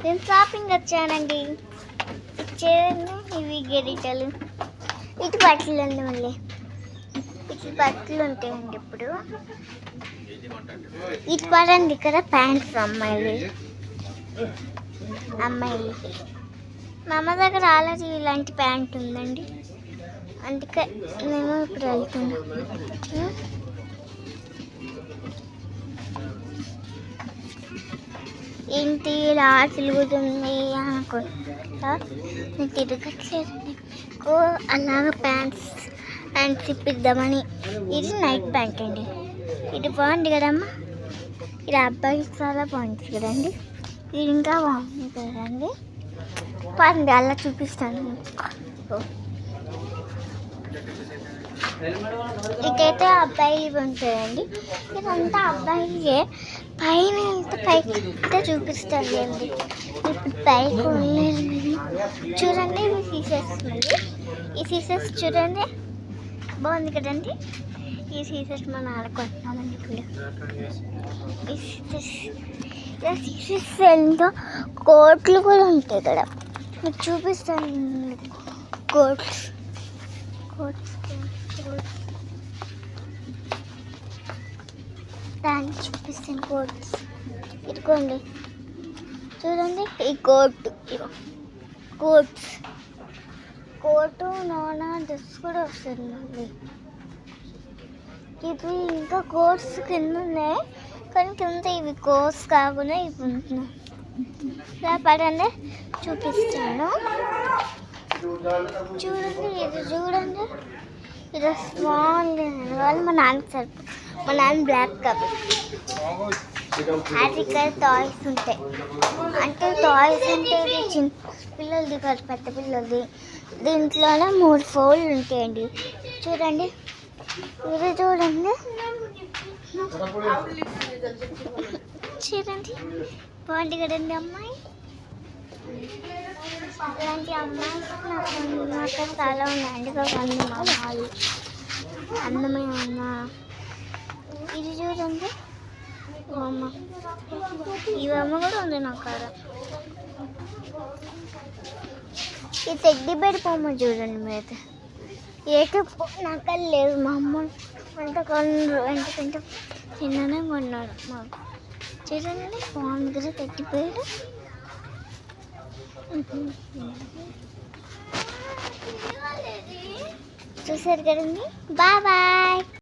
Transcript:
నేను షాపింగ్ వచ్చానండి. ఇచ్చేదండి ఇవి గెరిటలు, ఇటు బట్టలు అండి. మళ్ళీ ఇటు బట్టలు ఉంటాయండి. ఇప్పుడు ఇటు పడండి, ఇక్కడ ప్యాంట్స్ అమ్మాయిలకి. మా అమ్మ దగ్గర ఆల్రెడీ ఇలాంటి ప్యాంట్ ఉందండి, అందుకే మేము ఇప్పుడు వెళ్తున్నాం. ఏంటి ఇలా తిరుగుతుంది అనుకుంటా, నేను తిరగట్లేదండి. అలాగ ప్యాంట్స్ ఇప్పిద్దామని. ఇది నైట్ ప్యాంట్ అండి. ఇది బాగుంది కదమ్మా. ఇది అబ్బాయికి చాలా బాగుంటుంది కదండి. ఇది ఇంకా బాగుంది కదండి. పండి అలా చూపిస్తాను. ఇదైతే అబ్బాయిలు ఉంటాయండి. ఇదంతా అబ్బాయిలే. పైన పైకి చూపిస్తాను అండి. ఇప్పుడు పైకి ఉండలేదు. చూడండి ఇవి సీసెస్. మళ్ళీ ఈ సీసెస్ చూడండి, బాగుంది కదండి. ఈ సీసెస్ మనం ఆడుకుంటున్నామండి. ఇప్పుడు ఈ సీసెస్ ఎంతో కోట్లు కూడా ఉంటాయి ఇక్కడ. మీకు చూపిస్తాను. కోట్స్ దాన్ని చూపిస్తాను. కోట్స్ ఇదిగోండి, చూడండి. ఈ కోటు నానా డ్రెస్ కూడా వస్తుంది మళ్ళీ. ఇవి ఇంకా కోట్స్ కింద ఉన్నాయి, కానీ కింద ఇవి కోట్స్ కాకుండా ఇవి ఉంటున్నాయి. ఇలా పడండి, చూపిస్తాను. చూడండి, ఇది చూడండి. ఇది స్మాల్ వాళ్ళు మా నాన్నకి సరిపో. మా నాన్న బ్లాక్ కాబట్టి. అది ఇక్కడ టాయ్స్ ఉంటాయి. అంటే టాయ్స్ అంటే ఇది చిన్న పిల్లలది కాదు, పెద్ద పిల్లలది. దీంట్లోనే 3 ఫోల్డ్లు ఉంటాయండి. చూడండి, ఇది చూడండి. చూడండి, బాగుంది కదండి అమ్మాయి. అలాంటి అమ్మాయి నాకు చాలా ఉన్నాయండి. కొన్ని మా వాళ్ళు అందమైన అమ్మ. ఇది చూడండి, అమ్మ. ఈ అమ్మ కూడా ఉంది నా కాడ. ఈ తెడ్డి బెడ్ బొమ్మ చూడండి. మీరైతే ఏటు నాకు లేదు. మా అమ్మ ఎందుకంటే చిన్ననే కొన్నాడు మాకు. చూడండి, బాగుంది కదా తెడ్డి బెడ్. చూసారు కదండి. బాయ్.